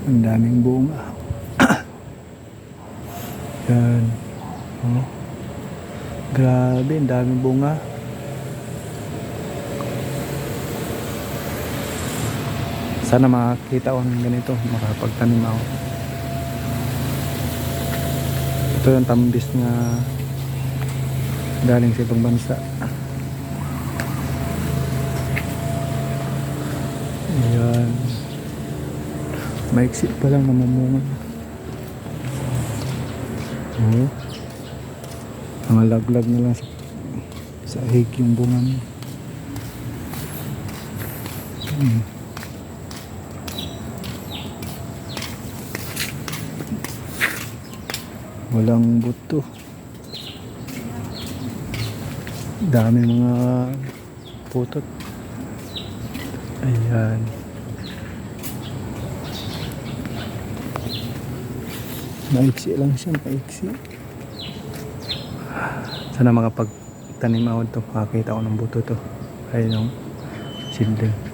Ang daming bunga. Yan. Oh. Grabe, ang daming bunga. Sana makakita ko ng ganito, makapagtanim ako. Ito yung tambis na galing sa ibang bansa. Ayan. Maiksi pa lang namumungan. Oh. Mga laglag na lang sa hig yung bunga niya. Walang buto. Dami mga putot. Ayan. Maiksi lang siya, maiksi. Sana makapagtanim ako ito, makakita ako ng buto to. Ayun yung silde.